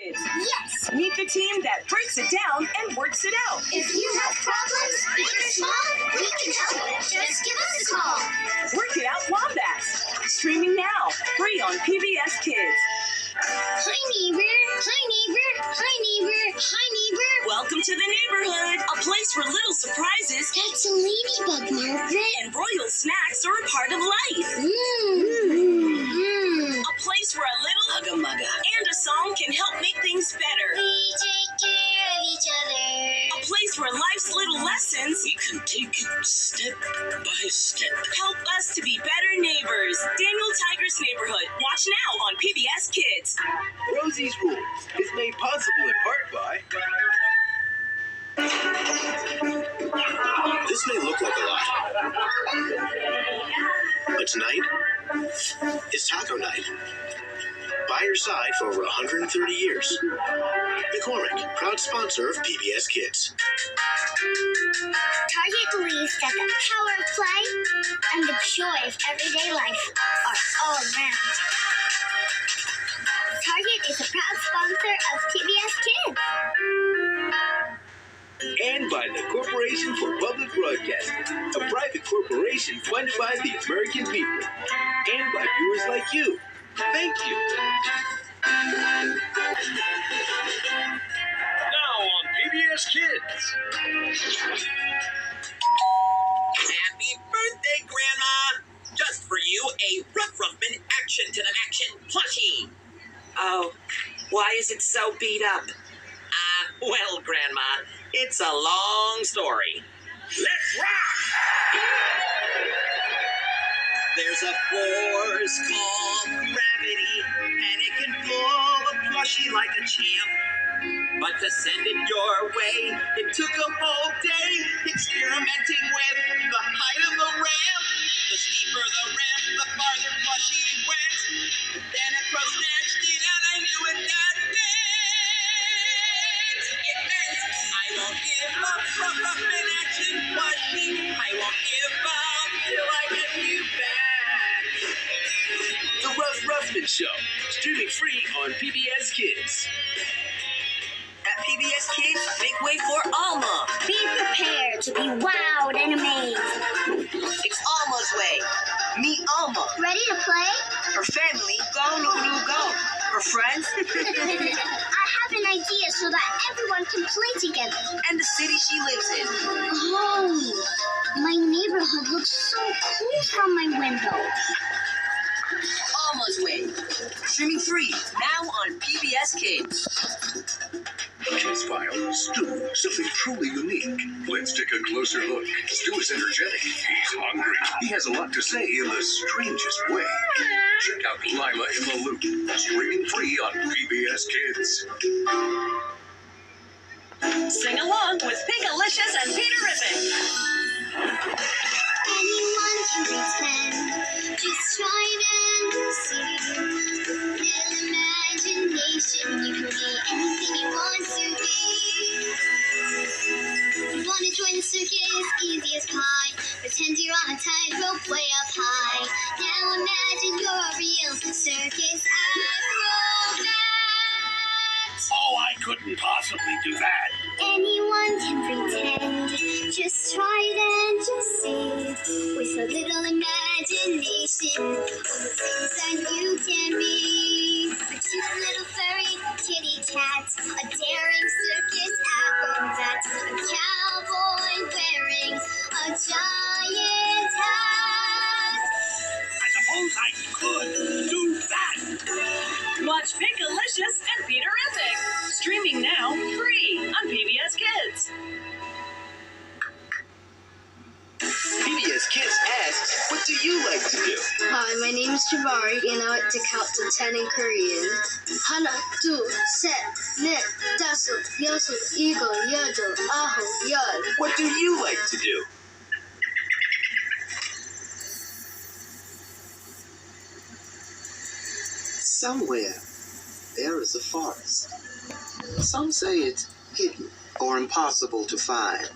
Kids. Yes! Meet the team that breaks it down and works it out. If you have problems, big or small, we can help. Just give us a call. Work It Out Wombats. Streaming now. Free on PBS Kids. Hi, neighbor. Hi, neighbor. Hi, neighbor. Hi, neighbor. Welcome to the neighborhood. A place where little surprises That's a ladybug, Margaret. and royal snacks are a part of life. A place where a little hugga mugga and a song can help make things better. We take care of each other. A place where life's little lessons We can take it step by step. help us to be better neighbors. Daniel Tiger's Neighborhood. Watch now on PBS Kids. Rosie's Rules is made possible in part by... This may look like a lot, but tonight is taco night. By your side for over 130 years. McCormick, proud sponsor of PBS Kids. Target believes that the power of play and the joy of everyday life are all around. Target is a proud sponsor of PBS Kids. And by the Corporation for Public Broadcasting, a private corporation funded by the American people. And by viewers like you. Thank you. Now on PBS Kids. Happy birthday, Grandma! Just for you, a Ruff Ruffman Action to the Action plushie. Oh, why is it so beat up? Well, Grandma, it's a long story. Let's rock! There's a force called gravity, and it can pull a plushie like a champ. But to send it your way, it took a whole day experimenting with the height of the ramp. The steeper the ramp, the farther plushie went. Then it snatched it, and I knew it that meant. It meant I won't give up from an action plushie. I won't give up till I get you back. The Ruff Ruffman Show, streaming free on PBS Kids. At PBS Kids, make way for Alma. Be prepared to be wowed and amazed. It's Alma's way. Meet Alma. Ready to play? Her family, go Lulu go. Her friends, I have an idea so that everyone can play together. and the city she lives in. Oh, my neighborhood looks so cool from my window. Alma's way. Streaming free now on PBS Kids. Kids File, Stu, something truly unique. Let's take a closer look. Stu is energetic. He's hungry. He has a lot to say in the strangest way. Check out Lila in the Loop, streaming free on PBS Kids. Sing along with Pinkalicious and Peterific. Anyone can pretend. Just try it and see. Little imagination, you can be anything you want to be. You want to join the circus, easy as pie. Pretend you're on a tightrope way up high. Now imagine you're a real circus acrobat. Oh, I couldn't possibly do that. Anyone can pretend. Just try it and just see. With a little imagination, all the things that you can be. A cute little furry kitty cat, a daring circus acrobat, a cowboy wearing a giant hat. I suppose I could do that. Watch Pinkalicious and Peterific. Streaming now free on PBS Kids. PBS Kids asks, what do you like to do? Hi, my name is Jabari, and I like to count to 10 in Korean. Hana, du, set, net, dasu, yosu, ego, yodo, aho, yod. What do you like to do? Somewhere, there is a forest. Some say it's hidden or impossible to find.